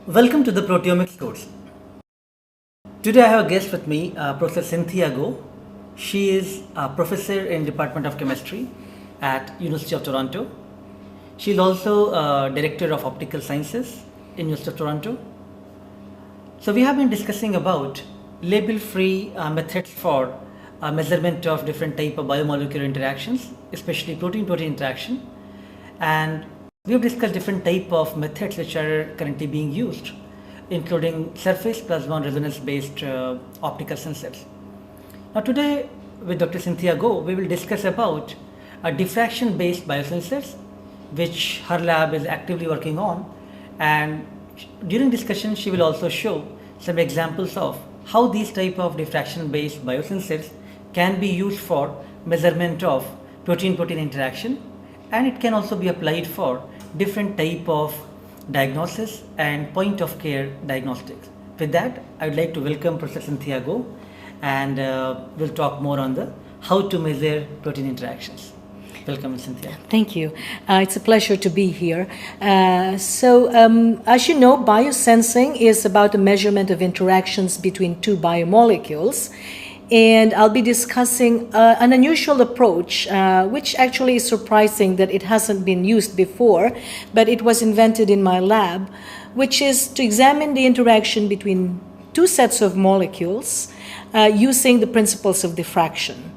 Welcome to the Proteomics course. Today I have a guest with me, Professor Cynthia Go. She is a professor in Department of Chemistry at University of Toronto. She is also Director of Optical Sciences in University of Toronto. So we have been discussing about label-free methods for measurement of different type of biomolecular interactions, especially protein-protein interaction, and we have discussed different type of methods which are currently being used, including surface plasma resonance based optical sensors. Now today with Dr. Cynthia Go, we will discuss about a diffraction based biosensors which her lab is actively working on, and during discussion she will also show some examples of how these type of diffraction based biosensors can be used for measurement of protein-protein interaction, and it can also be applied for different type of diagnosis and point of care diagnostics. With that, I would like to welcome Professor Cynthia Go, and we'll talk more on the how to measure protein interactions. Welcome, Cynthia. Thank you. It's a pleasure to be here. As you know, biosensing is about the measurement of interactions between two biomolecules. And I'll be discussing an unusual approach, which actually is surprising that it hasn't been used before, but it was invented in my lab, which is to examine the interaction between two sets of molecules using the principles of diffraction.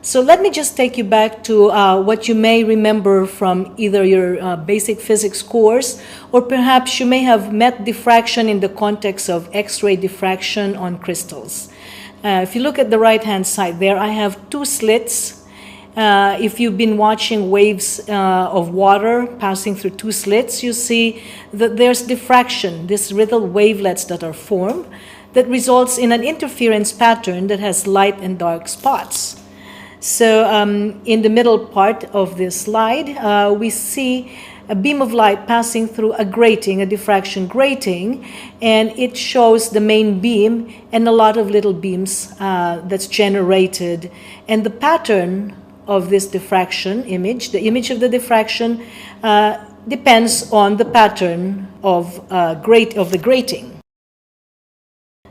So let me just take you back to what you may remember from either your basic physics course, or perhaps you may have met diffraction in the context of X-ray diffraction on crystals. If you look at the right-hand side there, I have two slits. If you've been watching waves of water passing through two slits, you see that there's diffraction, these little wavelets that are formed, that results in an interference pattern that has light and dark spots. So in the middle part of this slide, we see a beam of light passing through a grating, a diffraction grating, and it shows the main beam and a lot of little beams that's generated. And the pattern of this diffraction image, the image of the diffraction, depends on the pattern of the grating.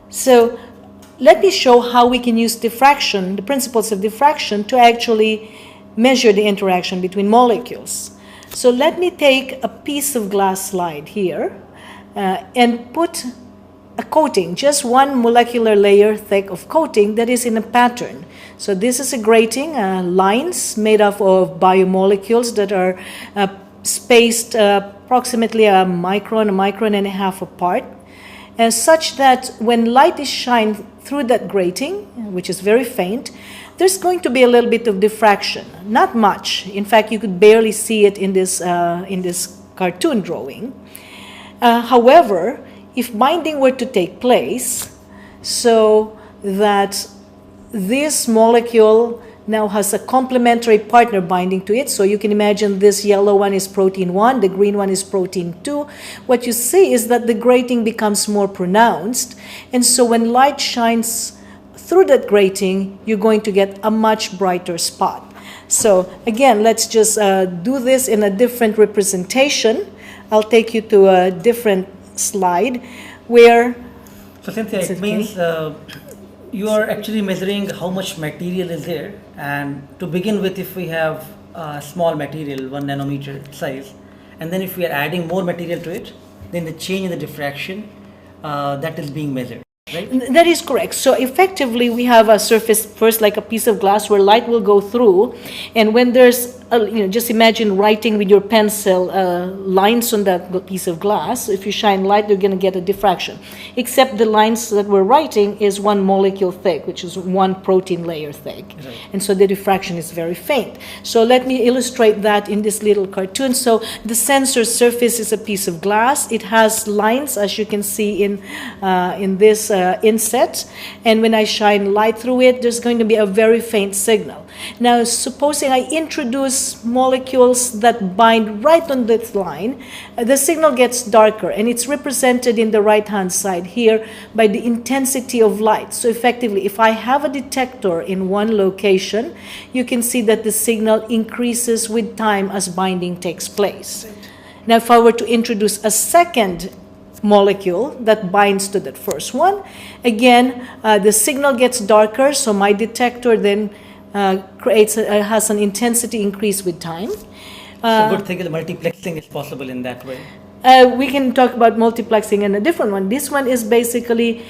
So let me show how we can use diffraction, the principles of diffraction, to actually measure the interaction between molecules. So let me take a piece of glass slide here and put a coating, just one molecular layer thick of coating that is in a pattern. So this is a grating, lines made up of biomolecules that are spaced approximately a micron and a half apart, and such that when light is shined through that grating, which is very faint, there's going to be a little bit of diffraction. Not much. In fact, you could barely see it in this cartoon drawing. However, if binding were to take place, so that this molecule now has a complementary partner binding to it. So you can imagine this yellow one is protein 1, the green one is protein 2. What you see is that the grating becomes more pronounced. And so when light shines through that grating, you're going to get a much brighter spot. So again, let's just do this in a different representation. I'll take you to a different slide where... So Cynthia, it means you are actually measuring how much material is there, and to begin with, if we have small material, 1 nanometer size, and then if we are adding more material to it, then the change in the diffraction that is being measured. Right? That is correct. So effectively, we have a surface first, like a piece of glass, where light will go through, and when there's just imagine writing with your pencil lines on that piece of glass. If you shine light, you're going to get a diffraction. Except the lines that we're writing is one molecule thick, which is one protein layer thick. Right. And so the diffraction is very faint. So let me illustrate that in this little cartoon. So the sensor surface is a piece of glass. It has lines, as you can see in this inset. And when I shine light through it, there's going to be a very faint signal. Now, supposing I introduce molecules that bind right on this line, the signal gets darker, and it's represented in the right-hand side here by the intensity of light. So effectively, if I have a detector in one location, you can see that the signal increases with time as binding takes place. Now, if I were to introduce a second molecule that binds to that first one. Again, the signal gets darker, so my detector then has an intensity increase with time. So good thing is multiplexing is possible in that way. We can talk about multiplexing in a different one. This one is basically,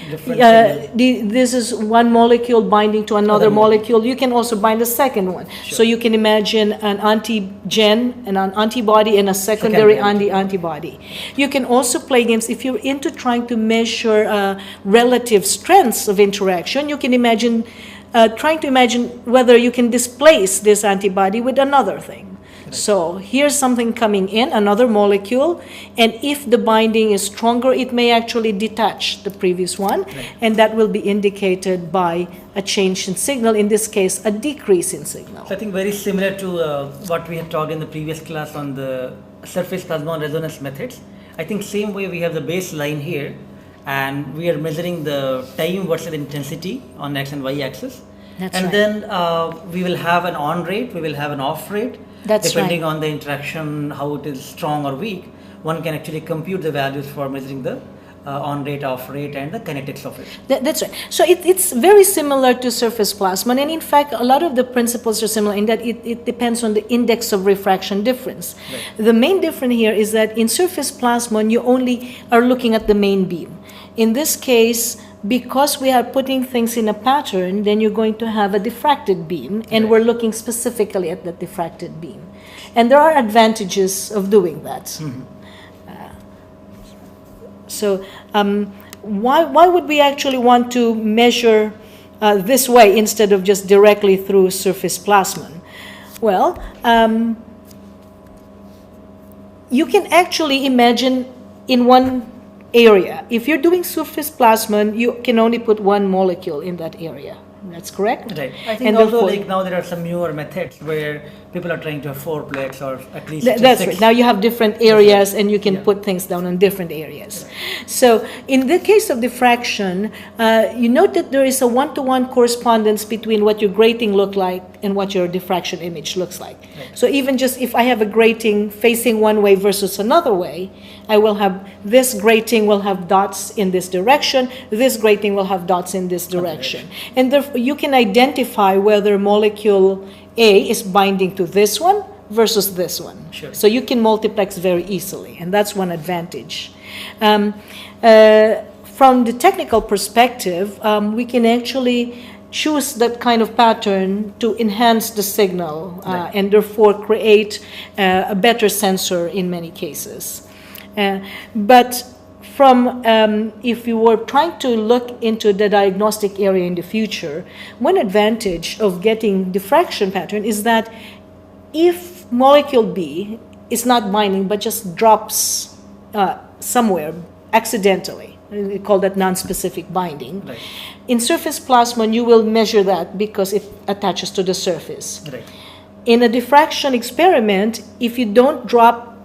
this is one molecule binding to another molecule. You can also bind a second one. Sure. So you can imagine an antigen and an antibody and a secondary antibody. You can also play games. If you're into trying to measure relative strengths of interaction, you can imagine trying to imagine whether you can displace this antibody with another thing. So here's something coming in, another molecule, and if the binding is stronger, it may actually detach the previous one, and that will be indicated by a change in signal, in this case, a decrease in signal. So I think very similar to what we had talked in the previous class on the surface plasmon resonance methods. I think same way we have the baseline here, and we are measuring the time versus intensity on X and Y axis. Then we will have an on rate, we will have an off rate. Depending on the interaction, how it is strong or weak, one can actually compute the values for measuring the on rate, off rate, and the kinetics of it. That's right. So it's very similar to surface plasmon, and in fact, a lot of the principles are similar in that it depends on the index of refraction difference. Right. The main difference here is that in surface plasmon, you only are looking at the main beam. In this case, because we are putting things in a pattern, then you're going to have a diffracted beam, and we're looking specifically at the diffracted beam. And there are advantages of doing that. Mm-hmm. Why would we actually want to measure this way instead of just directly through surface plasmon? Well, you can actually imagine in one area. If you're doing surface plasmon, you can only put one molecule in that area. That's correct? Right. I think also like now there are some newer methods where people are trying to have 4-plex or at least that's 6. Right. Now you have different areas and you can put things down on different areas. Right. So in the case of diffraction, you note that there is a one-to-one correspondence between what your grating look like and what your diffraction image looks like. Right. So even just if I have a grating facing one way versus another way, I will have this grating will have dots in this direction, this grating will have dots in this direction. And therefore you can identify whether molecule A is binding to this one versus this one. Sure. So you can multiplex very easily, and that's one advantage. From the technical perspective, we can actually choose that kind of pattern to enhance the signal and therefore create a better sensor in many cases. But from if you were trying to look into the diagnostic area in the future, one advantage of getting diffraction pattern is that if molecule B is not binding but just drops somewhere accidentally, we call that non-specific binding. Right. In surface plasmon, you will measure that because it attaches to the surface. Right. In a diffraction experiment, if you don't drop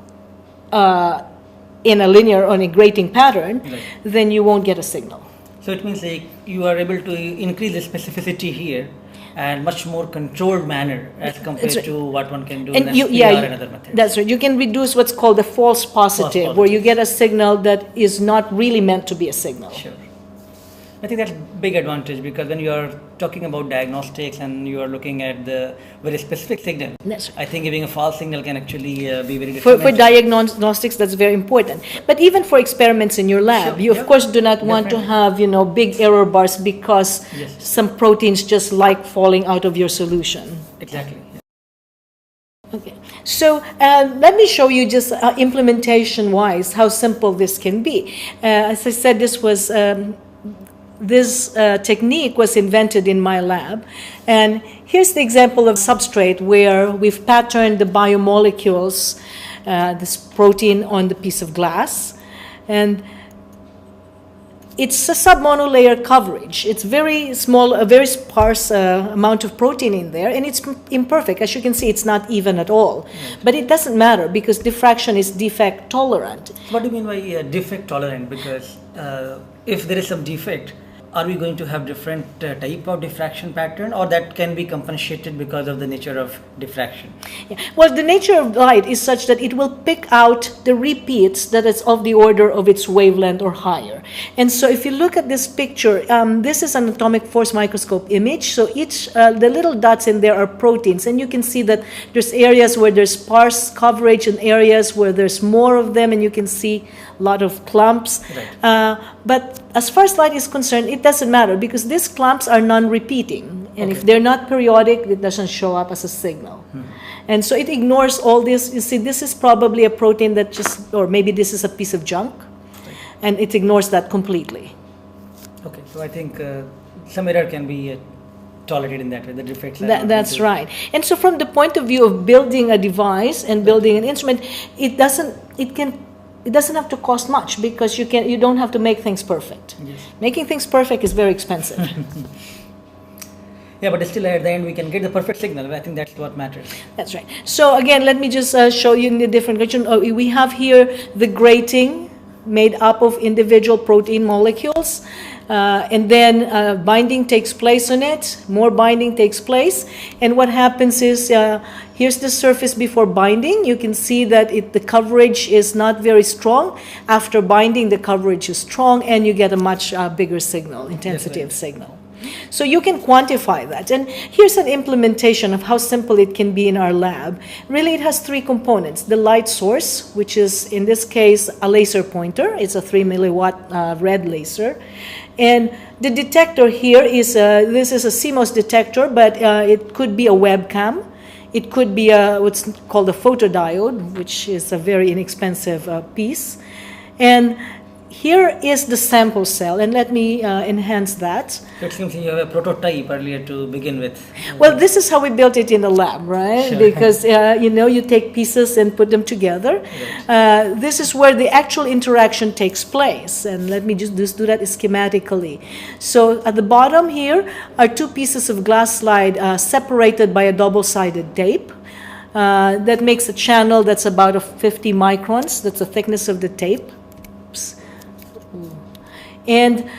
in a linear on a grating pattern, then you won't get a signal. So it means like you are able to increase the specificity here and much more controlled manner as compared to what one can do in SPR and other methods. That's right. You can reduce what's called a false positive, where you get a signal that is not really meant to be a signal. Sure. I think that's a big advantage because when you are talking about diagnostics and you are looking at the very specific signal, I think giving a false signal can actually be very difficult. For diagnostics, that's very important. But even for experiments in your lab, you of course do not want to have big error bars because some proteins just like falling out of your solution. Exactly. Okay, so let me show you just implementation-wise how simple this can be. As I said, this technique was invented in my lab, and here's the example of substrate where we've patterned the biomolecules, this protein on the piece of glass, and it's a submonolayer coverage. It's very small, a very sparse amount of protein in there, and it's imperfect. As you can see, it's not even at all. Right. But it doesn't matter because diffraction is defect tolerant. What do you mean by defect tolerant? Because if there is some defect, are we going to have different type of diffraction pattern, or that can be compensated because of the nature of diffraction? Yeah. Well, the nature of light is such that it will pick out the repeats that is of the order of its wavelength or higher. And so if you look at this picture, this is an atomic force microscope image. So each, the little dots in there are proteins. And you can see that there's areas where there's sparse coverage and areas where there's more of them. And you can see a lot of clumps. Right. But as far as light is concerned, it doesn't matter because these clumps are non-repeating. And if they're not periodic, it doesn't show up as a signal. And so it ignores all this. You see, this is probably a protein that just, or maybe this is a piece of junk. And it ignores that completely. Okay, so I think some error can be tolerated in that way, the defects. That's right. And so from the point of view of building a device and building an instrument, it doesn't have to cost much because you don't have to make things perfect. Yes. Making things perfect is very expensive. Yeah, but still at the end we can get the perfect signal. I think that's what matters. That's right. So again, let me just show you in the different region. We have here the grating made up of individual protein molecules. And then binding takes place on it, more binding takes place. And what happens is, here's the surface before binding. You can see that the coverage is not very strong. After binding, the coverage is strong, and you get a much bigger signal, intensity of signal. So you can quantify that. And here's an implementation of how simple it can be in our lab. Really, it has three components. The light source, which is, in this case, a laser pointer. It's a 3 milliwatt red laser. And the detector here is, this is a CMOS detector, but it could be a webcam. It could be what's called a photodiode, which is a very inexpensive piece. And here is the sample cell, and let me enhance that. So it seems you have a prototype earlier to begin with. Well, this is how we built it in the lab, right? Sure. Because, you take pieces and put them together. Right. This is where the actual interaction takes place, and let me just do that schematically. So at the bottom here are two pieces of glass slide separated by a double-sided tape. That makes a channel that's about 50 microns. That's the thickness of the tape. And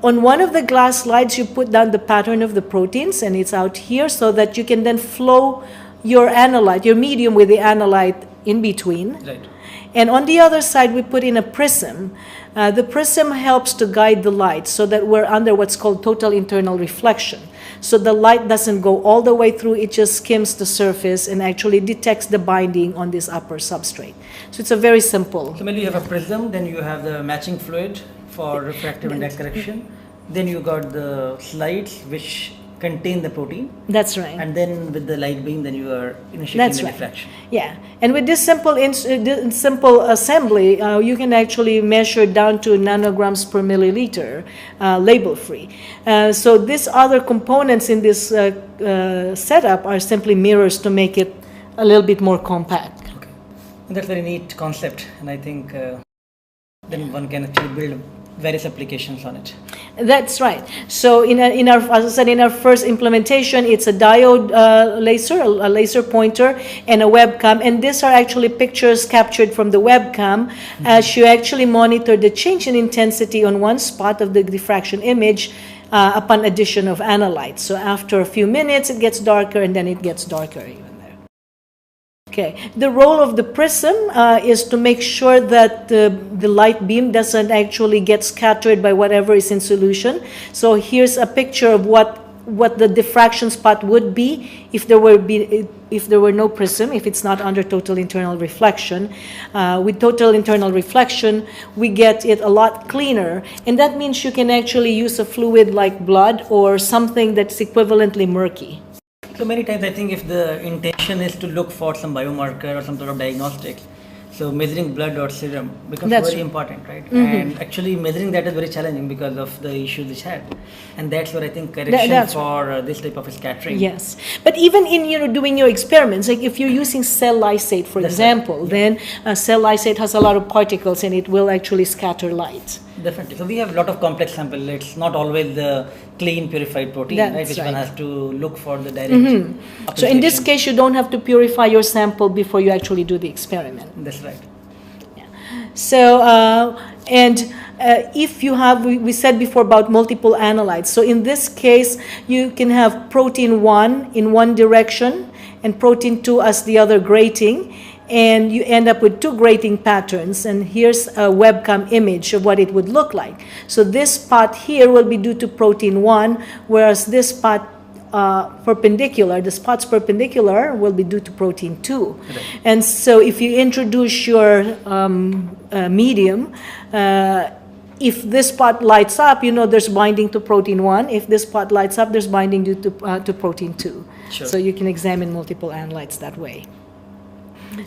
on one of the glass slides, you put down the pattern of the proteins, and it's out here so that you can then flow your analyte, your medium with the analyte in between. Right. And on the other side, we put in a prism. The prism helps to guide the light so that we're under what's called total internal reflection. So the light doesn't go all the way through, it just skims the surface and actually detects the binding on this upper substrate. So it's a very simple. So when you have a prism, then you have the matching fluid for refractive index correction. Then you got the slides which contain the protein. That's right. And then with the light beam, then you are initiating the diffraction. Yeah. And with this simple assembly, you can actually measure down to nanograms per milliliter, label-free. So these other components in this setup are simply mirrors to make it a little bit more compact. Okay. And that's a very neat concept, and I think then one can actually build various applications on it. That's right. So in our, as I said, in our first implementation, it's a diode laser, a laser pointer, and a webcam. And these are actually pictures captured from the webcam as you actually monitor the change in intensity on one spot of the diffraction image upon addition of analytes. So after a few minutes, it gets darker, and then it gets darker even. Okay. The role of the prism is to make sure that the light beam doesn't actually get scattered by whatever is in solution. So here's a picture of what the diffraction spot would be if there were no prism, if it's not under total internal reflection. With total internal reflection, we get it a lot cleaner, and that means you can actually use a fluid like blood or something that's equivalently murky. So many times I think if the intention is to look for some biomarker or some sort of diagnostics, so measuring blood or serum becomes very important, right? Mm-hmm. And actually measuring that is very challenging because of the issues which had. And that's where I think correction for this type of scattering. Yes. But even in doing your experiments, like if you're using cell lysate, for example, then cell lysate has a lot of particles and it will actually scatter light. Definitely. So we have a lot of complex samples. It's not always the clean purified protein, right? Which one has to look for the direct. Mm-hmm. So in this case, you don't have to purify your sample before you actually do the experiment. That's right. Yeah. So, if you have, we said before about multiple analytes. So in this case, you can have protein 1 in one direction and protein 2 as the other grating, and you end up with two grating patterns. And here's a webcam image of what it would look like. So this spot here will be due to protein 1, whereas this spot perpendicular, the spots perpendicular will be due to protein 2. Okay. And so if you introduce your medium, if this spot lights up, you know there's binding to protein 1. If this spot lights up, there's binding due to protein 2. Sure. So you can examine multiple analytes that way.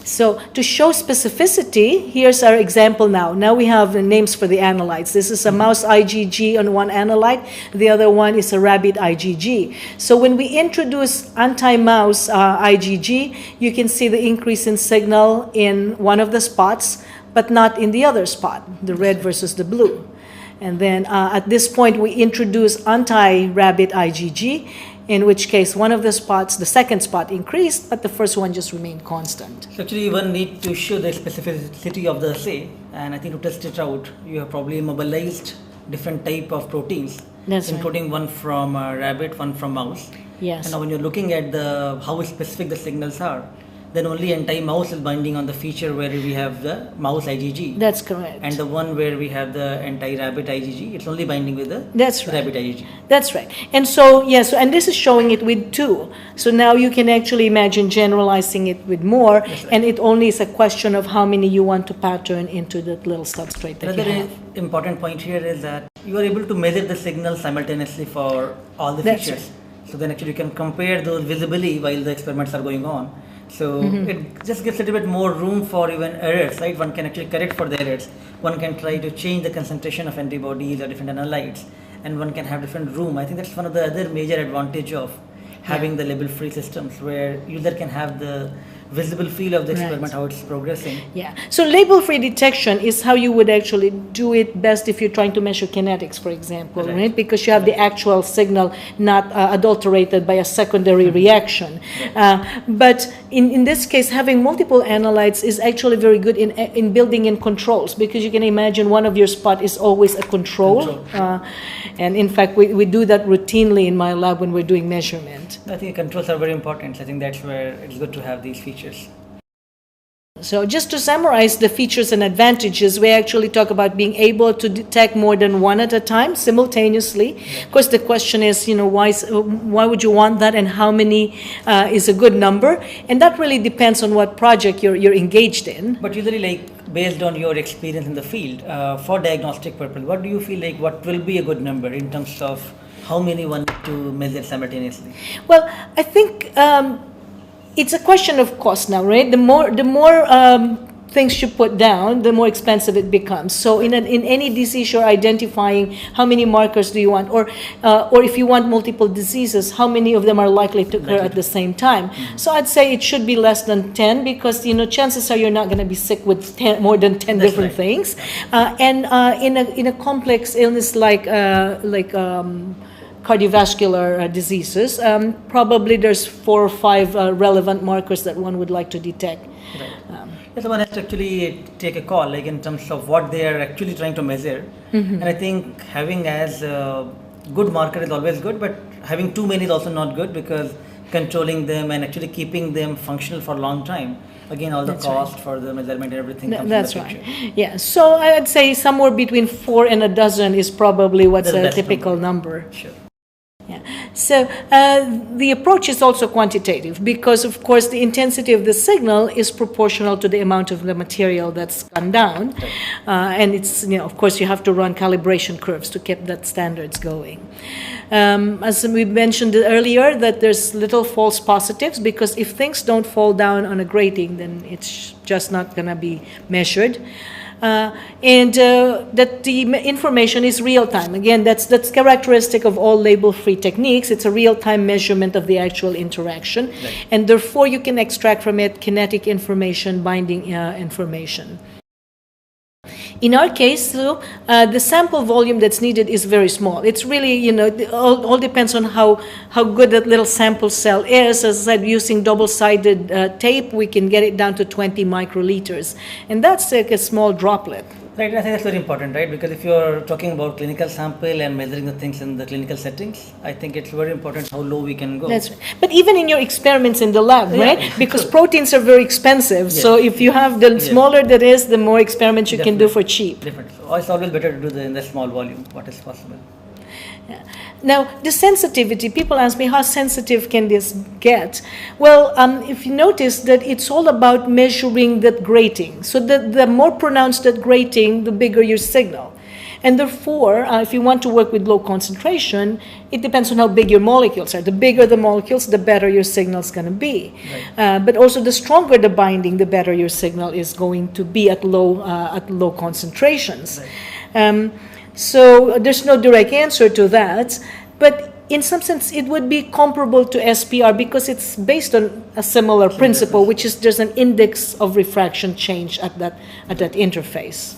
So to show specificity, here's our example now. Now we have the names for the analytes. This is a mouse IgG on one analyte. The other one is a rabbit IgG. So when we introduce anti-mouse IgG, you can see the increase in signal in one of the spots, but not in the other spot, the red versus the blue. And then at this point, we introduce anti-rabbit IgG, in which case one of the spots, the second spot increased, but the first one just remained constant. So actually one need to show the specificity of the assay, and I think to test it out, you have probably mobilized different type of proteins, including one from rabbit, one from mouse. Yes. And now when you're looking at how specific the signals are, then only anti-mouse is binding on the feature where we have the mouse IgG. That's correct. And the one where we have the anti-rabbit IgG, it's only binding with the rabbit IgG. That's right. And so, yes, and this is showing it with 2. So now you can actually imagine generalizing it with more, and it only is a question of how many you want to pattern into that little substrate that you have. Another important point here is that you are able to measure the signal simultaneously for all the features. Right. So then actually you can compare those visibly while the experiments are going on. So it just gives a little bit more room for even errors, right? One can actually correct for the errors. One can try to change the concentration of antibodies or different analytes, and one can have different room. I think that's one of the other major advantage of having the label-free systems, where user can have the visible feel of the experiment, how it's progressing. Yeah. So label-free detection is how you would actually do it best if you're trying to measure kinetics, for example, right? Because you have the actual signal not adulterated by a secondary reaction. But in this case, having multiple analytes is actually very good in building in controls, because you can imagine one of your spot is always a control. And in fact, we do that routinely in my lab when we're doing measurement. I think controls are very important. I think that's where it's good to have these features. So just to summarize the features and advantages, we actually talk about being able to detect more than one at a time simultaneously. Of course, the question is, why would you want that, and how many is a good number? And that really depends on what project you're engaged in. But usually, based on your experience in the field, for diagnostic purpose, what do you feel like what will be a good number in terms of how many one to measure simultaneously? Well, I think it's a question of cost now, right? The more things you put down, the more expensive it becomes. So in any disease, you're identifying how many markers do you want, or if you want multiple diseases, how many of them are likely to occur at the same time. So I'd say it should be less than 10, because chances are you're not going to be sick with more than 10 different things. And in a complex illness like cardiovascular diseases, probably there's 4 or 5 relevant markers that one would like to detect. So one has to actually take a call, in terms of what they are actually trying to measure. And I think having as a good marker is always good, but having too many is also not good, because controlling them and actually keeping them functional for a long time, again, all the cost for the measurement and everything comes That's in the picture. Right. Yeah. So I'd say somewhere between 4 and a dozen is probably what's a typical number. Sure. Yeah. So the approach is also quantitative, because of course the intensity of the signal is proportional to the amount of the material that's gone down, and it's of course you have to run calibration curves to keep that standards going. As we mentioned earlier, that there's little false positives, because if things don't fall down on a grating, then it's just not going to be measured. And that the information is real-time. Again, that's characteristic of all label-free techniques. It's a real-time measurement of the actual interaction, and therefore you can extract from it kinetic information, binding information. In our case, though, the sample volume that's needed is very small. It's really, it all depends on how good that little sample cell is. As I said, using double-sided tape, we can get it down to 20 microliters. And that's like a small droplet. Right, I think that's very important, right? Because if you're talking about clinical sample and measuring the things in the clinical settings, I think it's very important how low we can go. That's right. But even in your experiments in the lab, right? Because proteins are very expensive. Yes. So if you have the smaller that is, the more experiments you can do for cheap. Definitely. So it's always better to do in the small volume, what is possible. Yeah. Now, the sensitivity, people ask me, how sensitive can this get? Well, if you notice that it's all about measuring that grating. So the more pronounced that grating, the bigger your signal. And therefore, if you want to work with low concentration, it depends on how big your molecules are. The bigger the molecules, the better your signal is going to be. Right. But also, the stronger the binding, the better your signal is going to be at low concentrations. Right. So there's no direct answer to that, but in some sense it would be comparable to SPR because it's based on a similar principle, which is there's an index of refraction change at that interface.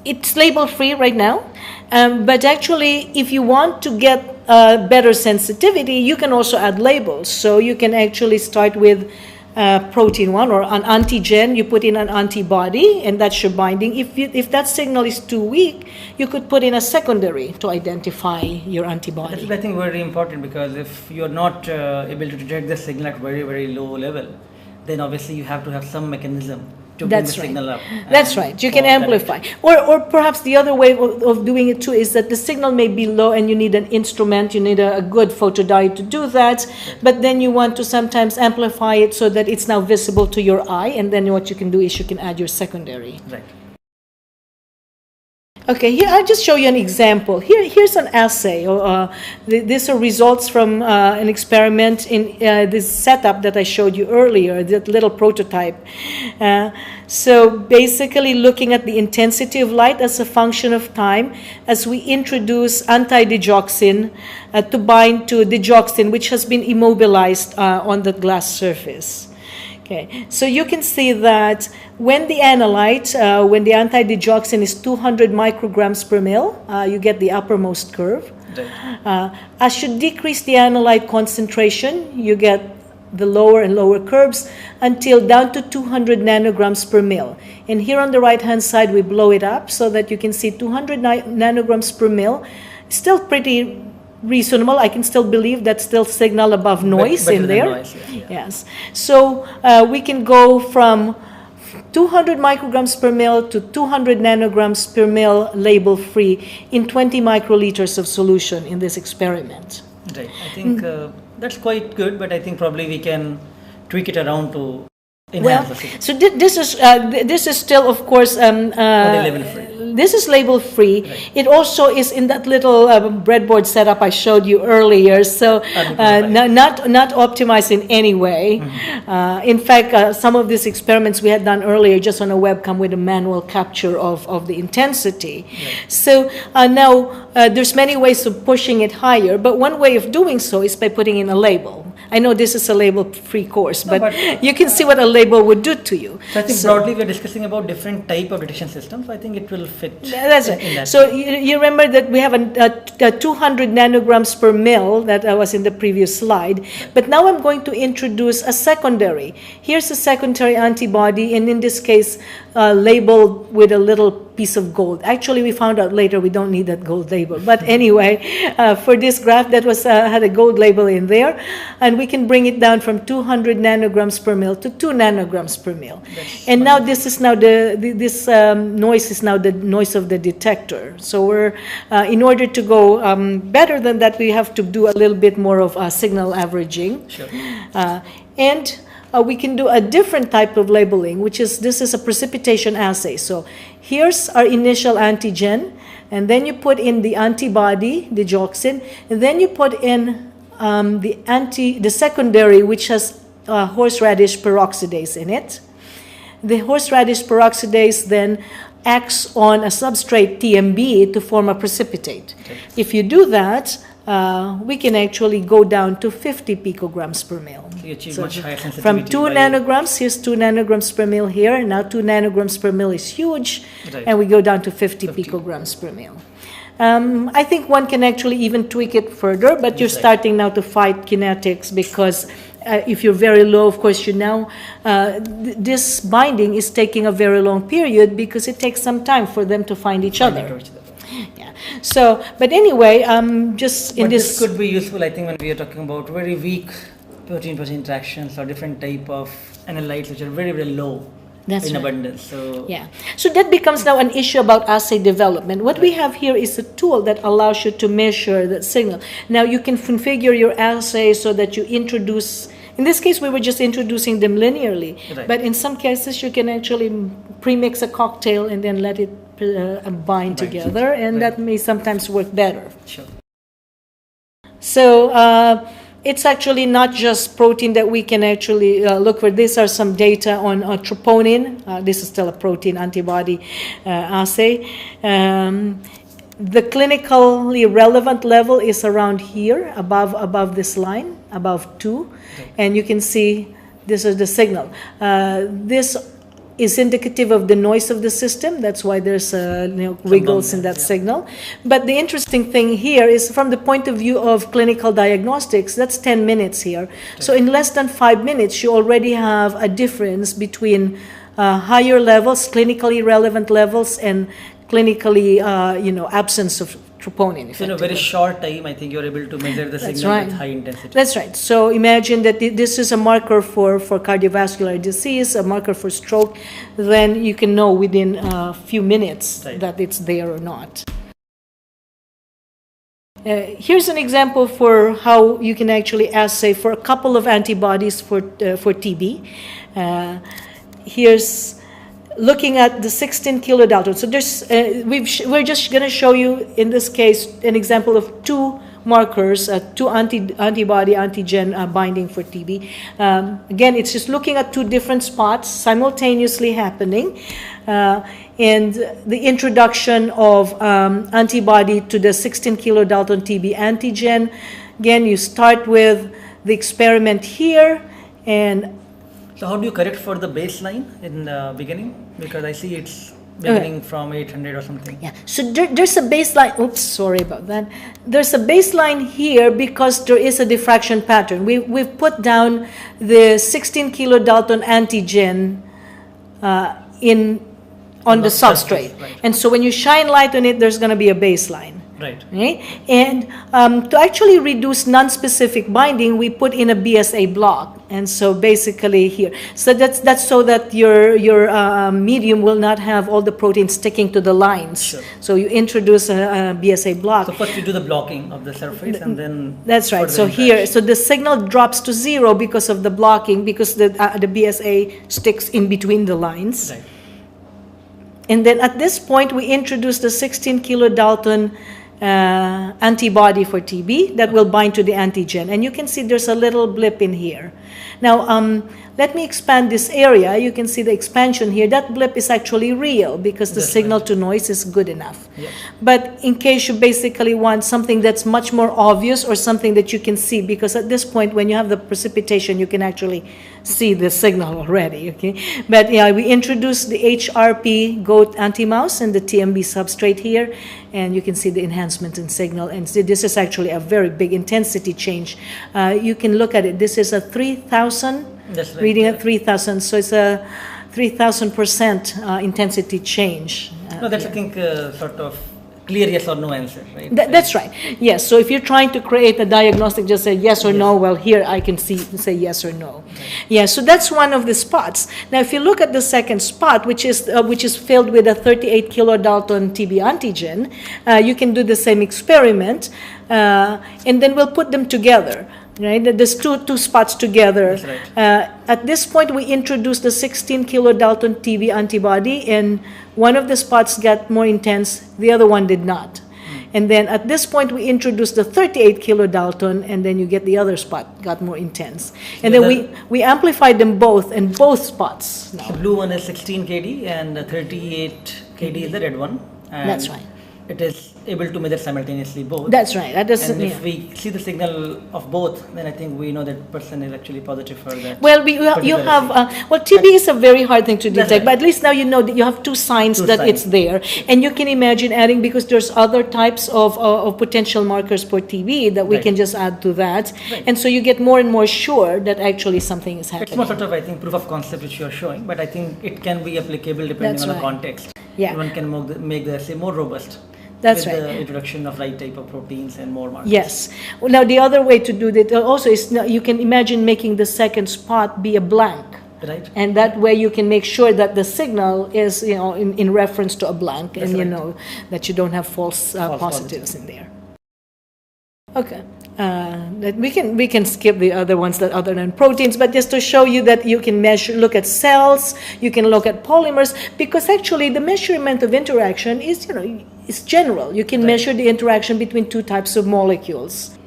It's label free right now, but actually if you want to get better sensitivity, you can also add labels. So you can actually start with protein 1 or an antigen, you put in an antibody, and that's your binding. If that signal is too weak, you could put in a secondary to identify your antibody. That's, I think, very important, because if you're not able to detect the signal at very, very low level, then obviously you have to have some mechanism to bring the signal up. That's right. You can amplify. Or perhaps the other way of doing it too is that the signal may be low and you need an instrument, you need a good photodiode to do that, but then you want to sometimes amplify it so that it's now visible to your eye, and then what you can do is you can add your secondary. Right. Okay, here I'll just show you an example. Here's an assay. These are results from an experiment in this setup that I showed you earlier, that little prototype. So basically looking at the intensity of light as a function of time as we introduce anti-digoxin to bind to digoxin, which has been immobilized on the glass surface. Okay, so you can see that when the analyte, when the anti-digoxin is 200 micrograms per mil, you get the uppermost curve. Right. As you decrease the analyte concentration, you get the lower and lower curves until down to 200 nanograms per mil. And here on the right-hand side, we blow it up so that you can see 200 nanograms per mil, still pretty reasonable. I can still believe that's still signal above noise in there. Noise, yeah. Yes. So we can go from 200 micrograms per mil to 200 nanograms per mil label free in 20 microliters of solution in this experiment. Right. I think that's quite good, but I think probably we can tweak it around to enhance the signal. So this is still, of course, label free. This is label free. Right. It also is in that little breadboard setup I showed you earlier. So not optimized in any way. Mm-hmm. In fact, some of these experiments we had done earlier just on a webcam with a manual capture of the intensity. Right. So now there's many ways of pushing it higher, but one way of doing so is by putting in a label. I know this is a label-free course, but you can see what a label would do to you. So I think broadly we're discussing about different type of detection systems. So I think it will fit. That's right. So you remember that we have a 200 nanograms per mil that was in the previous slide. Right. But now I'm going to introduce a secondary. Here's a secondary antibody, and in this case, labeled with a little piece of gold. Actually, we found out later we don't need that gold label. But anyway, for this graph, that was had a gold label in there, and we can bring it down from 200 nanograms per mil to 2 nanograms per mil. And now this is now this noise is now the noise of the detector. So we're in order to go better than that, we have to do a little bit more of signal averaging. Sure. And we can do a different type of labeling, which is this is a precipitation assay. So here's our initial antigen, and then you put in the antibody, the digoxin, and then you put in the secondary, which has horseradish peroxidase in it. The horseradish peroxidase then acts on a substrate TMB to form a precipitate. Okay. If you do that, we can actually go down to 50 picograms per mil. So you achieve much higher sensitivity. From 2 nanograms, here's 2 nanograms per mil here, and now 2 nanograms per mil is huge, and we go down to 50 picograms per mil. I think one can actually even tweak it further, but you're starting now to fight kinetics because if you're very low, of course, you now, this binding is taking a very long period because it takes some time for them to find each other. Yeah. So, but anyway, just in this could be useful, I think, when we are talking about very weak protein-protein interactions or different type of analytes which are very, very low in abundance. So yeah. So that becomes now an issue about assay development. What we have here is a tool that allows you to measure that signal. Now you can configure your assay so that you introduce. In this case, we were just introducing them linearly, but in some cases, you can actually premix a cocktail and then let it bind together, and that may sometimes work better. Sure. So it's actually not just protein that we can actually look for. These are some data on troponin. This is still a protein antibody assay. The clinically relevant level is around here, above this line, above 2. And you can see this is the signal. This is indicative of the noise of the system. That's why there's wiggles in that signal. But the interesting thing here is from the point of view of clinical diagnostics, that's 10 minutes here. So in less than 5 minutes, you already have a difference between higher levels, clinically relevant levels, and clinically, absence of troponin. So in a very short time, I think you're able to measure the signal with high intensity. That's right. So imagine that this is a marker for cardiovascular disease, a marker for stroke. Then you can know within a few minutes that it's there or not. Here's an example for how you can actually assay for a couple of antibodies for TB. Here's looking at the 16 kilodalton. So there's, we're just going to show you, in this case, an example of 2 markers, 2 antibody antigen binding for TB. Again, it's just looking at 2 different spots simultaneously happening. And the introduction of antibody to the 16 kilodalton TB antigen. Again, you start with the experiment here, and so how do you correct for the baseline in the beginning? Because I see it's beginning from 800 or something. Yeah. So there's a baseline. Oops, sorry about that. There's a baseline here because there is a diffraction pattern. We've put down the 16 kilodalton antigen on the substrate. Right. And so when you shine light on it, there's going to be a baseline. Right. And to actually reduce non-specific binding, we put in a BSA block. And so basically here, so that's so that your medium will not have all the protein sticking to the lines. Sure. So you introduce a BSA block. So first you do the blocking of the surface, and then that's right. So here, so the signal drops to 0 because of the blocking, because the BSA sticks in between the lines. Right. And then at this point, we introduce the 16 kilodalton antibody for TB that will bind to the antigen. And you can see there's a little blip in here. Now, let me expand this area. You can see the expansion here. That blip is actually real because the signal to noise is good enough. Yeah. But in case you basically want something that's much more obvious or something that you can see, because at this point when you have the precipitation, you can actually see the signal already, okay? But yeah, we introduced the HRP goat anti-mouse and the TMB substrate here, and you can see the enhancement in signal. And this is actually a very big intensity change. You can look at it. This is a 3,000, reading at 3,000. So it's a 3,000% intensity change. No, that's, I think, sort of clear yes or no answer, right? That's right. Yes. So if you're trying to create a diagnostic, just say yes or no. Well, here I can say yes or no. Okay. Yeah. So that's one of the spots. Now, if you look at the second spot, which is filled with a 38 kilodalton TB antigen, you can do the same experiment, and then we'll put them together. Right, there's two spots together. That's right. At this point, we introduced the 16 kilodalton TB antibody, and one of the spots got more intense, the other one did not. And then at this point, we introduced the 38 kilodalton, and then you get the other spot got more intense. And then we amplified them both in both spots. Now. The blue one is 16 kD, and 38 kD is the red one. And that's right. it is able to measure simultaneously both. That's right. That doesn't. And if we see the signal of both, then I think we know that person is actually positive for that. Well, you have TB is a very hard thing to detect, right. but at least now you know that you have two signs it's there, and you can imagine adding, because there's other types of potential markers for TB that we Right. can just add to that, Right. and so you get more and more sure that actually something is happening. It's more sort of, I think, proof of concept which you are showing, but I think it can be applicable depending That's on the right. context. Yeah. One can make the assay more robust. That's with right. the introduction of right type of proteins and more markers. Yes. Well, now the other way to do that also is, now you can imagine making the second spot be a blank. Right. And that way you can make sure that the signal is, in reference to a blank, That's and you right. know that you don't have false positives in there. Okay. That we can skip the other ones that other than proteins, but just to show you that you can look at cells, you can look at polymers, because actually the measurement of interaction is, is general. You can Right. measure the interaction between two types of molecules.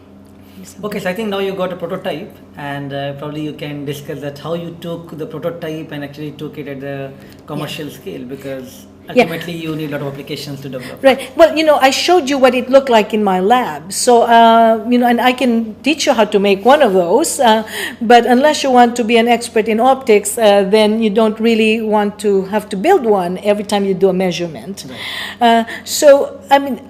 Okay, so I think now you got a prototype, and probably you can discuss that how you took the prototype and actually took it at the commercial scale, because ultimately you need a lot of applications to develop. Right. Well, I showed you what it looked like in my lab. So, and I can teach you how to make one of those. But unless you want to be an expert in optics, then you don't really want to have to build one every time you do a measurement. Right. So, I mean,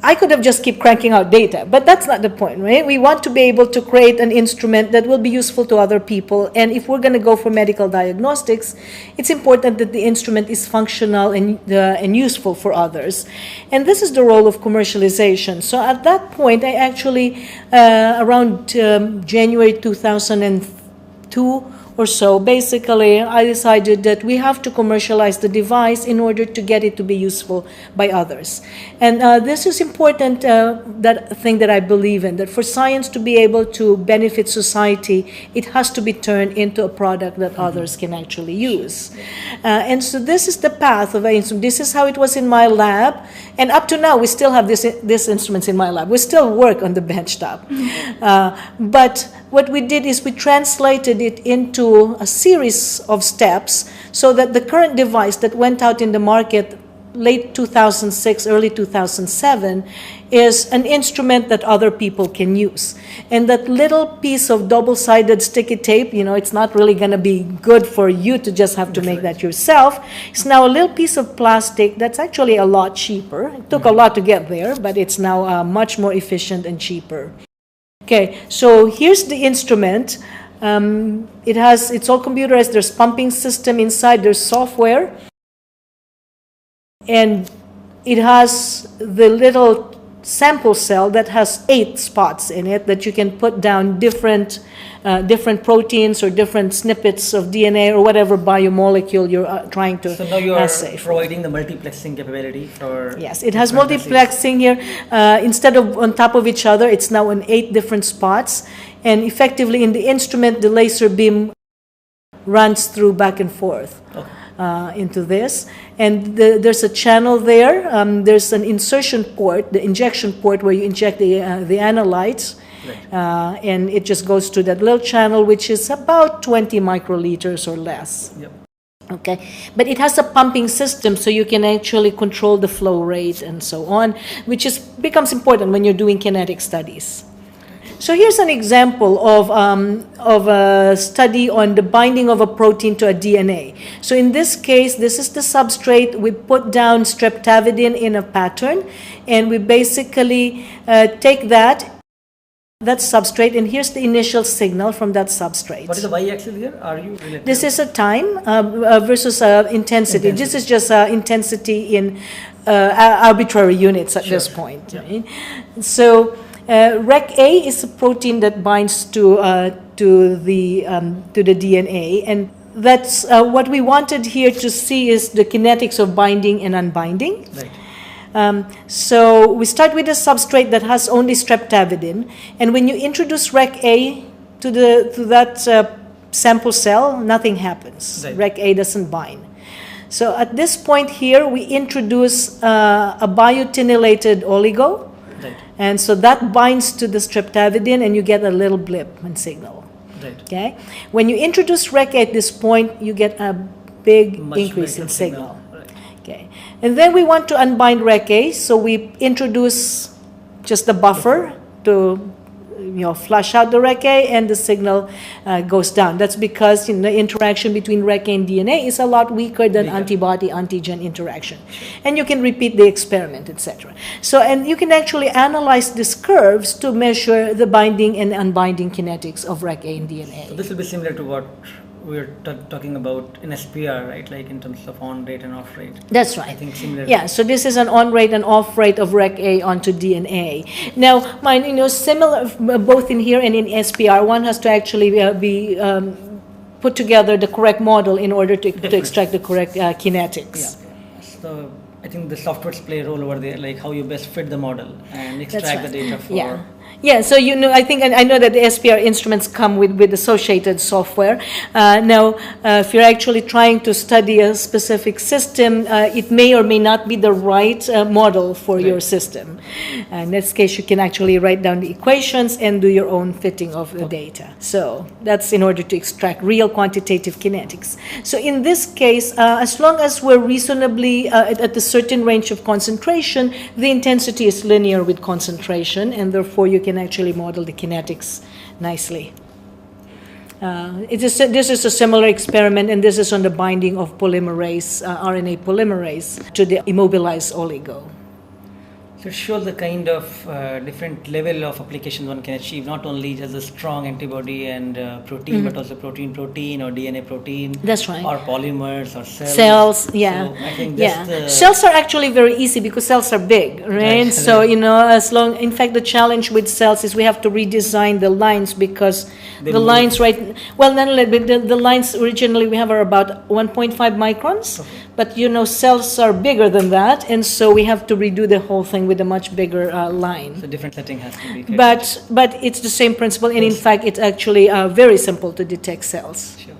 I could have just keep cranking out data, but that's not the point, right? We want to be able to create an instrument that will be useful to other people. And if we're going to go for medical diagnostics, it's important that the instrument is functional and useful for others. And this is the role of commercialization. So at that point, I actually, around January 2002, or so, basically, I decided that we have to commercialize the device in order to get it to be useful by others. And this is important, that thing that I believe in, that for science to be able to benefit society, it has to be turned into a product that others can actually use. And so this is the path of instrument. This is how it was in my lab. And up to now, we still have these instruments in my lab. We still work on the benchtop. But what we did is we translated it into a series of steps so that the current device that went out in the market late 2006, early 2007, is an instrument that other people can use. And that little piece of double-sided sticky tape, it's not really going to be good for you to just have to make that yourself. It's now a little piece of plastic that's actually a lot cheaper. It took a lot to get there, but it's now much more efficient and cheaper. Okay, so here's the instrument. It's all computerized. There's pumping system inside. There's software. And it has the little sample cell that has 8 spots in it that you can put down different proteins or different snippets of DNA or whatever biomolecule you're trying to assay. So now you are providing the multiplexing capability for... Yes, it has multiplexing here. Instead of on top of each other, it's now in 8 different spots. And effectively in the instrument, the laser beam runs through back and forth. Okay. Into this, and there's a channel there. There's an insertion port, the injection port where you inject the analytes, right. And it just goes to that little channel, which is about 20 microliters or less. Yep. Okay, but it has a pumping system, so you can actually control the flow rate and so on, which becomes important when you're doing kinetic studies. So here's an example of a study on the binding of a protein to a DNA. So in this case, this is the substrate. We put down streptavidin in a pattern, and we basically take that substrate, and here's the initial signal from that substrate. What is the y-axis here? Are you related? This is a time versus intensity. This is just the in arbitrary units at this point. Yeah. Right? So Rec-A is a protein that binds to the DNA, and that's what we wanted here to see is the kinetics of binding and unbinding. Right. So we start with a substrate that has only streptavidin, and when you introduce Rec-A to that sample cell, nothing happens. Right. Rec-A doesn't bind. So at this point here, we introduce a biotinylated oligo. Right. And so that binds to the streptavidin, and you get a little blip and signal. Right. Okay. When you introduce Rec at this point, you get a big Much increase better in signal. Right. Okay, and then we want to unbind Rec-A, so we introduce just the buffer to flush out the Rec-A, and the signal goes down. That's because the interaction between Rec-A and DNA is a lot weaker than antibody-antigen interaction. And you can repeat the experiment, etc. So, and you can actually analyze these curves to measure the binding and unbinding kinetics of Rec-A and DNA. So this will be similar to what we're talking about in SPR, right? Like in terms of on rate and off rate. That's right. I think similar. Yeah. So this is an on rate and off rate of Rec-A onto DNA. Now, mind similar both in here and in SPR. One has to actually be put together the correct model in order to extract the correct kinetics. Yeah. So I think the softwares play a role over there, like how you best fit the model and extract the data for. Yeah. Yeah, so I know that the SPR instruments come with associated software. Now, if you're actually trying to study a specific system, it may or may not be the right model for your system. In this case, you can actually write down the equations and do your own fitting of the data. So that's in order to extract real quantitative kinetics. So in this case, as long as we're reasonably at a certain range of concentration, the intensity is linear with concentration, and therefore you can actually model the kinetics nicely. This is a similar experiment, and this is on the binding of polymerase, RNA polymerase, to the immobilized oligo. So it shows the kind of different level of applications one can achieve, not only just a strong antibody and protein, but also protein-protein or DNA-protein. That's right. Or polymers or cells. Cells, yeah. So I think cells are actually very easy because cells are big, right? So, in fact, the challenge with cells is we have to redesign the lines because the lines, the lines originally we have are about 1.5 microns, but, cells are bigger than that, and so we have to redo the whole thing with a much bigger line. So different setting has to be. But it's the same principle, and in fact, it's actually very simple to detect cells. Sure.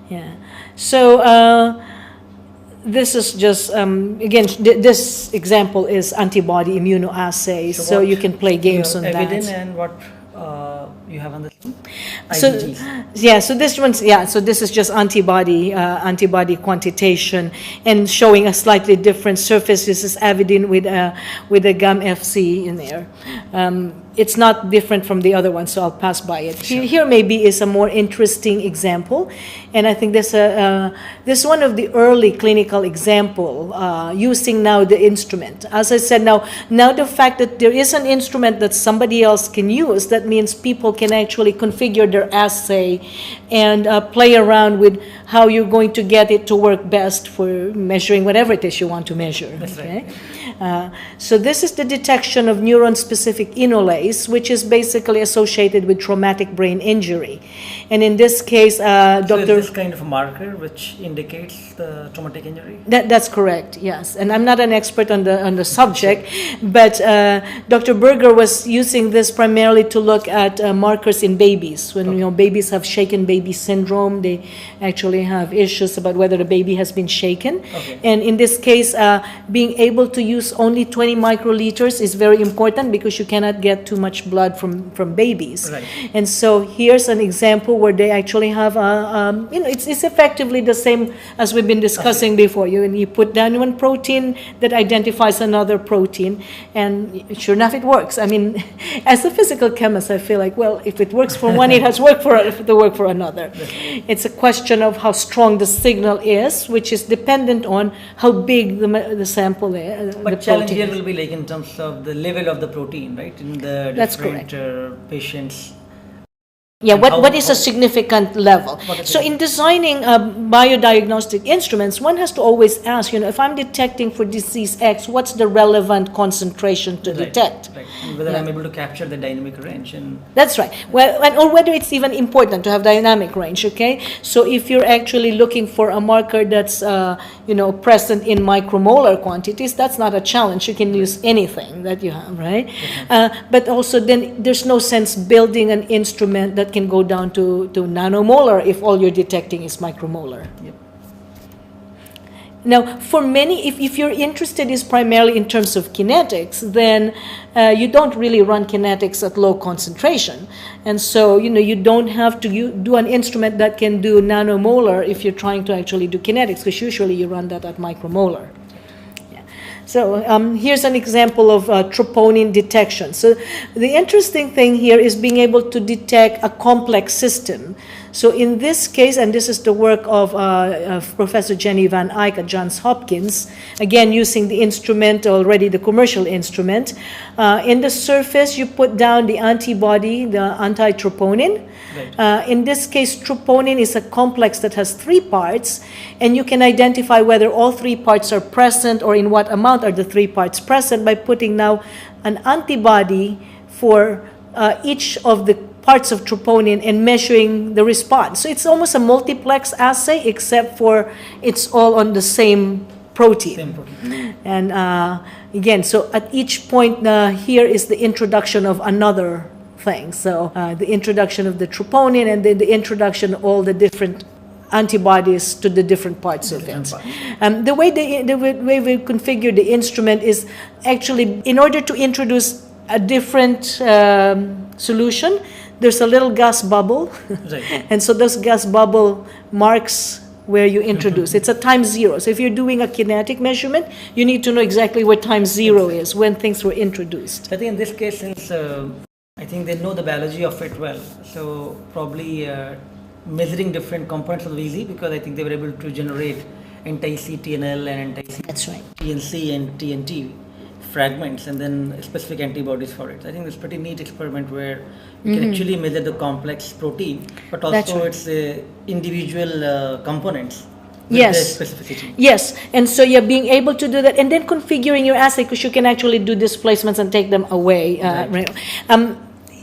Yeah. So this is just again. This example is antibody immunoassay. So you can play games on that. And what you have on this one? So this is just antibody quantitation and showing a slightly different surface. This is avidin with a GAM FC in there. It's not different from the other one, so I'll pass by it. Sure. Here maybe is a more interesting example, and I think this is one of the early clinical example using now the instrument. As I said, now the fact that there is an instrument that somebody else can use, that means people can actually configure their assay and play around with how you're going to get it to work best for measuring whatever it is you want to measure. That's okay? Right. So this is the detection of neuron-specific enolase, which is basically associated with traumatic brain injury. And in this case, So is this kind of a marker which indicates the traumatic injury? That's correct, yes. And I'm not an expert on the subject, but Dr. Berger was using this primarily to look at markers in babies. When babies have shaken baby syndrome, they actually have issues about whether the baby has been shaken. Okay. And in this case, being able to use only 20 microliters is very important because you cannot get too much blood from babies. Right. And so here's an example where they actually have it's effectively the same as we've been discussing before. You put down one protein that identifies another protein, and sure enough, it works. I mean, as a physical chemist, I feel like, well, if it works for one, it has worked to work for another. It's a question of how strong the signal is, which is dependent on how big the sample is. But challenge here will be like in terms of the level of the protein, right? In the That's different patients. Yeah, what is a significant level? So in designing biodiagnostic instruments, one has to always ask, if I'm detecting for disease X, what's the relevant concentration to detect? Right. And whether I'm able to capture the dynamic range. That's right. Well, or whether it's even important to have dynamic range, okay? So if you're actually looking for a marker that's, present in micromolar quantities, that's not a challenge. You can use anything that you have, right? But also then there's no sense building an instrument that can go down to nanomolar if all you're detecting is micromolar. Yep. Now, for many, if your interested is primarily in terms of kinetics, then you don't really run kinetics at low concentration. And so, you don't have to do an instrument that can do nanomolar if you're trying to actually do kinetics, because usually you run that at micromolar. So here's an example of troponin detection. So the interesting thing here is being able to detect a complex system. So in this case, and this is the work of Professor Jenny Van Eyck at Johns Hopkins, again using the instrument already, the commercial instrument. In the surface, you put down the antibody, the anti-troponin. Right. In this case, troponin is a complex that has 3 parts, and you can identify whether all 3 parts are present or in what amount are the 3 parts present by putting now an antibody for each of the parts of troponin and measuring the response. So it's almost a multiplex assay, except for it's all on the same protein. Same protein. And again, so at each point here is the introduction of another thing. So the introduction of the troponin, and then the introduction of all the different antibodies to the different parts of it. The way we configure the instrument is actually, in order to introduce a different solution, there's a little gas bubble. Right. And so this gas bubble marks where you introduce. It's a time 0. So if you're doing a kinetic measurement, you need to know exactly where time 0 is, when things were introduced. I think in this case, since I think they know the biology of it well, so probably measuring different components was easy, because I think they were able to generate anti-CTNL and anti-TNC and TNT fragments, and then specific antibodies for it. I think it's a pretty neat experiment where you can actually measure the complex protein, but also its individual components. Yes. Specificity. Yes, and so you're being able to do that, and then configuring your assay, because you can actually do displacements and take them away.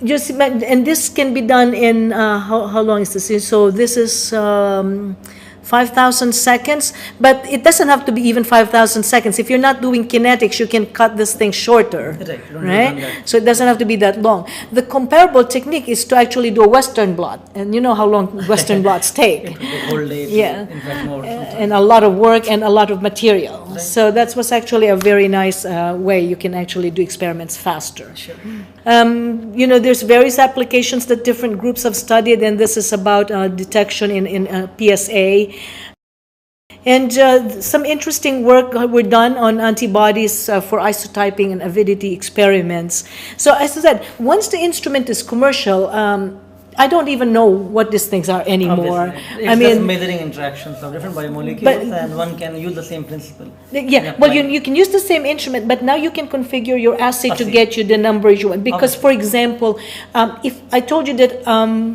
Just and this can be done in how long is this? So this is 5,000 seconds, but it doesn't have to be even 5,000 seconds. If you're not doing kinetics, you can cut this thing shorter, right? So it doesn't have to be that long. The comparable technique is to actually do a Western blot, and you know how long Western blots take. It will take whole day. Yeah, and a lot of work and a lot of material. Right. So that was actually a very nice way you can actually do experiments faster. Sure. You know, there's various applications that different groups have studied, and this is about detection in PSA. And some interesting work were done on antibodies for isotyping and avidity experiments. So as I said, once the instrument is commercial, I don't even know what these things are anymore. It's just measuring interactions of different biomolecules, and one can use the same principle. Yeah, well, you can use the same instrument, but now you can configure your assay to get you the numbers you want. Because, for example, if I told you that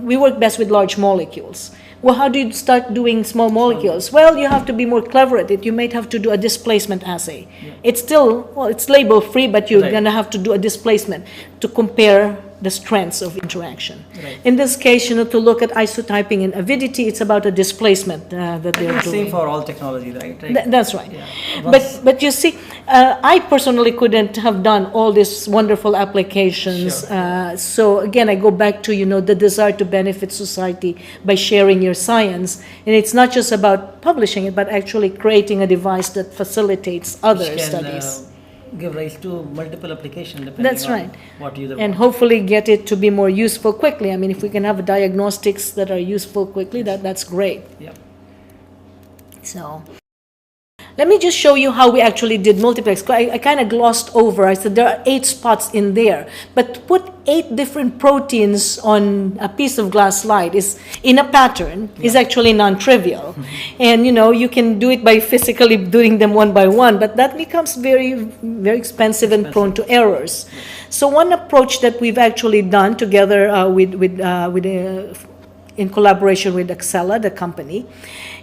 we work best with large molecules, well, how do you start doing small molecules? Well, you have to be more clever at it. You might have to do a displacement assay. Yeah. It's still, well, it's label free, but you're going to have to do a displacement to compare the strengths of interaction. Right. In this case, you know, to look at isotyping and avidity, it's about a displacement that they're doing. Same for all technology, right? That's right. Yeah. But you see, I personally couldn't have done all these wonderful applications. Sure. So again, I go back to, you know, the desire to benefit society by sharing your science. And it's not just about publishing it, but actually creating a device that facilitates other studies. Give rise to multiple applications depending on what user and hopefully get it to be more useful quickly. I mean, if we can have diagnostics that are useful quickly, that's great. Yeah. So let me just show you how we actually did multiplex. I kind of glossed over. I said there are 8 spots in there, but to put 8 different proteins on a piece of glass slide is in a pattern is actually non-trivial. And you know, you can do it by physically doing them one by one, but that becomes very, very expensive and prone to errors. So one approach that we've actually done together in collaboration with Axela, the company,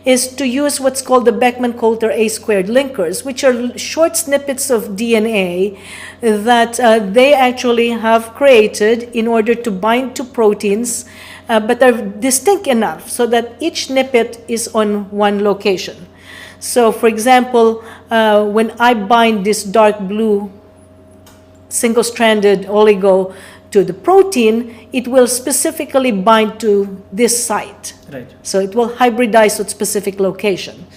is to use what's called the Beckman-Coulter A-squared linkers, which are short snippets of DNA that they actually have created in order to bind to proteins, but are distinct enough so that each snippet is on one location. So, for example, when I bind this dark blue single-stranded oligo to the protein, it will specifically bind to this site. Right. So it will hybridize at specific location.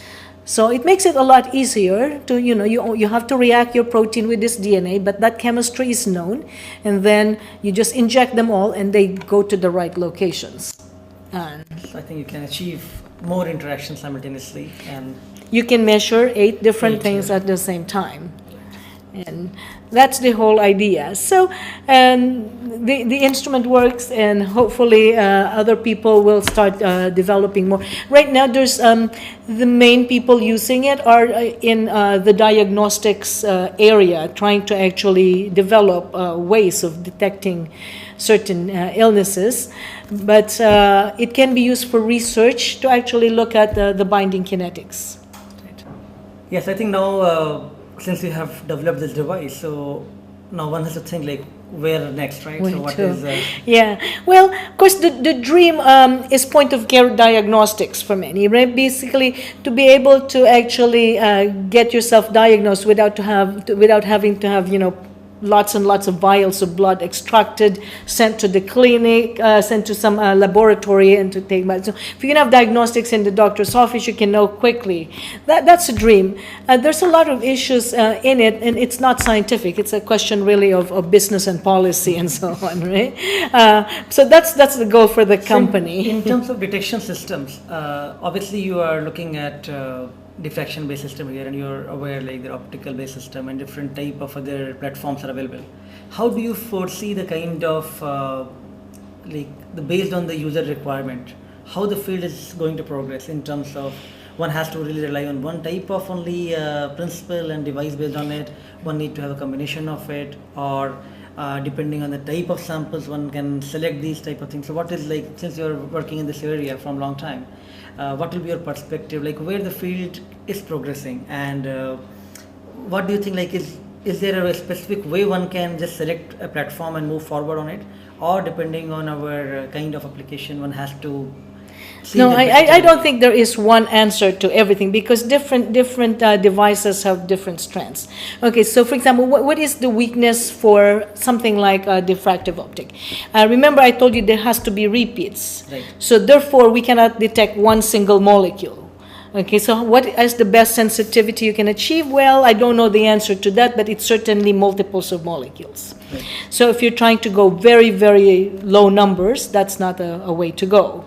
So it makes it a lot easier to, you know, you have to react your protein with this DNA, but that chemistry is known, and then you just inject them all and they go to the right locations. So I think you can achieve more interactions simultaneously, and you can measure 8 different things at the same time. And that's the whole idea. So the instrument works, and hopefully other people will start developing more. Right now, there's the main people using it are in the diagnostics area, trying to actually develop ways of detecting certain illnesses. But it can be used for research to actually look at the binding kinetics. Yes, I think now since we have developed this device, so now one has to think like where next, right? So what is yeah, well, of course the dream is point of care diagnostics for many, right? Basically to be able to actually get yourself diagnosed without having to have lots and lots of vials of blood extracted, sent to the clinic, sent to some laboratory, and to take back. So if you can have diagnostics in the doctor's office, you can know quickly. That's a dream. There's a lot of issues in it, and it's not scientific. It's a question really of business and policy and so on, right? So that's the goal for the company. In terms of detection systems, obviously you are looking at diffraction-based system here, and you're aware like the optical-based system and different type of other platforms are available. How do you foresee the kind of based on the user requirement, how the field is going to progress in terms of one has to really rely on one type of only principle and device based on it, one need to have a combination of it, or depending on the type of samples one can select these type of things. So what is like, since you're working in this area from a long time, what will be your perspective, like where the field is progressing, and what do you think, like is there a specific way one can just select a platform and move forward on it, or depending on our kind of application one has to No, I don't think there is one answer to everything, because different devices have different strengths. Okay, so for example, what is the weakness for something like a diffractive optic? Remember I told you there has to be repeats. Right. So therefore we cannot detect one single molecule. Okay, so what is the best sensitivity you can achieve? Well, I don't know the answer to that, but it's certainly multiples of molecules. Right. So if you're trying to go very, very low numbers, that's not a way to go.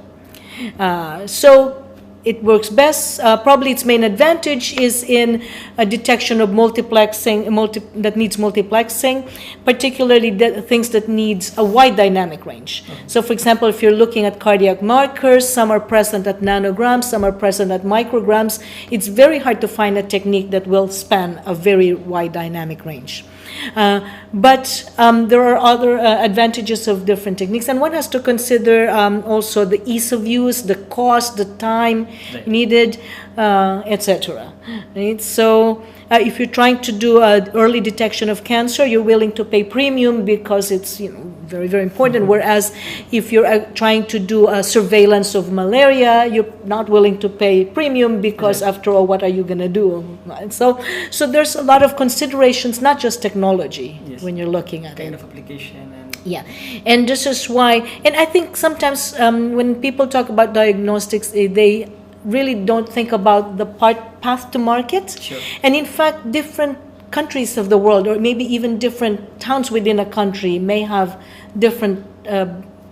So it works best. Probably its main advantage is in a detection of multiplexing, that needs multiplexing, particularly things that needs a wide dynamic range. Okay. So for example, if you're looking at cardiac markers, some are present at nanograms, some are present at micrograms. It's very hard to find a technique that will span a very wide dynamic range. But there are other advantages of different techniques, and one has to consider also the ease of use, the cost, the time needed, etc. Right? So if you're trying to do early detection of cancer, you're willing to pay premium because it's very, very important. Mm-hmm. Whereas if you're trying to do a surveillance of malaria, you're not willing to pay premium because after all, what are you going to do? So there's a lot of considerations, not just technology, when you're looking at kind of application. And this is why, and I think sometimes when people talk about diagnostics, they really don't think about the path to market. Sure. And in fact, different countries of the world, or maybe even different towns within a country, may have different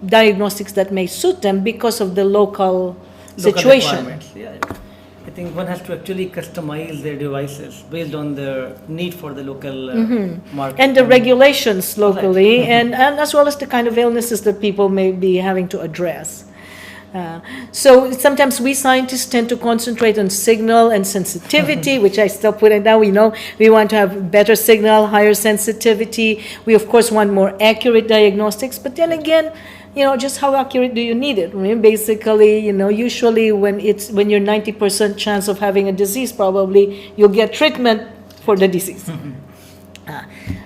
diagnostics that may suit them because of the local situation. Yeah. I think one has to actually customize their devices based on the need for the local market. And the regulations locally, and as well as the kind of illnesses that people may be having to address. So sometimes we scientists tend to concentrate on signal and sensitivity, which I still put it down. We want to have better signal, higher sensitivity. We of course want more accurate diagnostics, but then again, just how accurate do you need it? I mean, basically, usually when you're 90% chance of having a disease, probably you'll get treatment for the disease.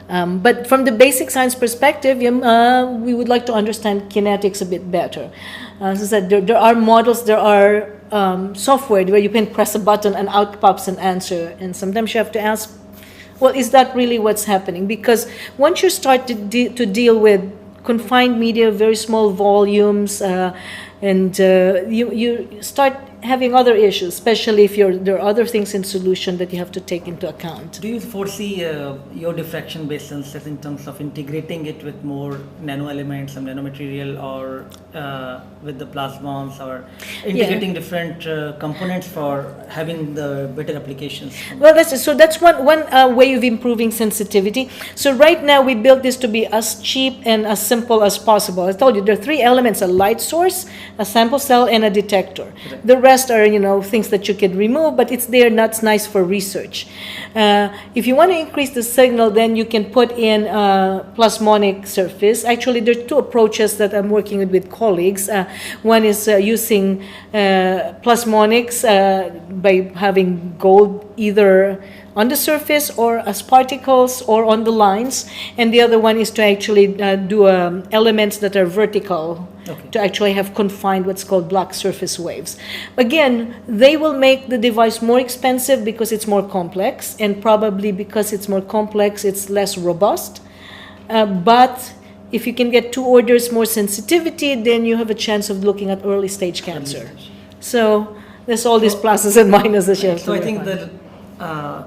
But from the basic science perspective, we would like to understand kinetics a bit better. As I said, there are models, there are software where you can press a button and out pops an answer. And sometimes you have to ask, well, is that really what's happening? Because once you start to deal with confined media, very small volumes, and you start having other issues, especially if there are other things in solution that you have to take into account. Do you foresee your diffraction-based sensors in terms of integrating it with more nano elements, some nanomaterial, or with the plasmons, or integrating different components for having the better applications? Well, that's one way of improving sensitivity. So right now we built this to be as cheap and as simple as possible. I told you there are three elements: a light source, a sample cell, and a detector. Okay. The rest are things that you can remove, but it's there. That's nice for research. If you want to increase the signal, then you can put in plasmonic surface. Actually, there are two approaches that I'm working with colleagues. One is using plasmonics by having gold either on the surface or as particles or on the lines, and the other one is to actually do elements that are vertical, to actually have confined what's called black surface waves. Again, they will make the device more expensive because it's more complex, and probably because it's more complex, it's less robust. But if you can get 2 orders more sensitivity, then you have a chance of looking at early stage cancer. So there's all these pluses and minuses you have to So I work think on. the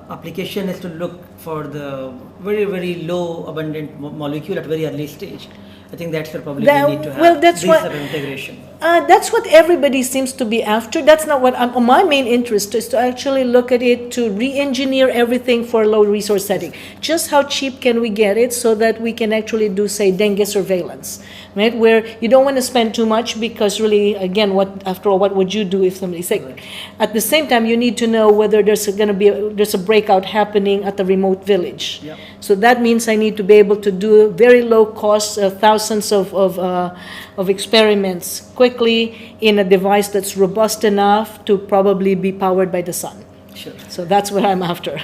application is to look for the very, very low abundant molecule at very early stage. I think that's where probably we need to have this type of integration. That's what everybody seems to be after. That's not what my main interest is, to actually look at it, to re-engineer everything for a low resource setting. Just how cheap can we get it so that we can actually do, say, dengue surveillance, right? Where you don't want to spend too much because really, again, after all, what would you do if somebody's sick? Right. At the same time, you need to know whether there's a breakout happening at the remote village. Yep. So that means I need to be able to do very low cost, thousands of experiments quickly in a device that's robust enough to probably be powered by the sun. Sure. So that's what I'm after.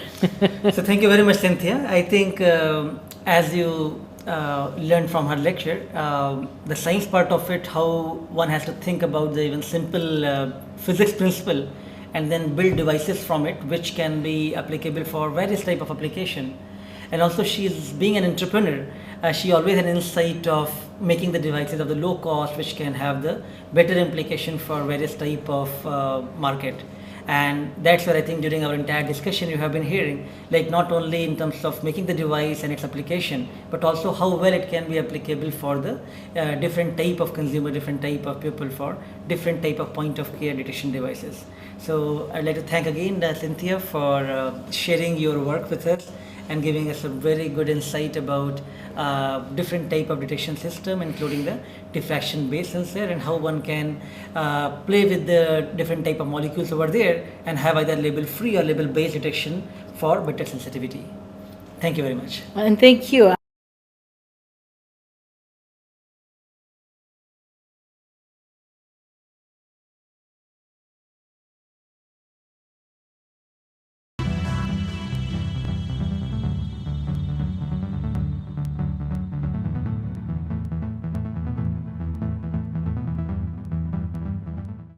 So thank you very much, Cynthia. I think as you learned from her lecture, the science part of it, how one has to think about the even simple physics principle and then build devices from it which can be applicable for various type of application. And also she is being an entrepreneur, she always had an insight of making the devices of the low cost which can have the better implication for various type of market. And that's where I think during our entire discussion you have been hearing, like not only in terms of making the device and its application, but also how well it can be applicable for the different type of consumer, different type of people, for different type of point of care detection devices. So I'd like to thank again Cynthia for sharing your work with us and giving us a very good insight about different type of detection system, including the diffraction-based sensor, and how one can play with the different type of molecules over there and have either label-free or label-based detection for better sensitivity. Thank you very much. And thank you.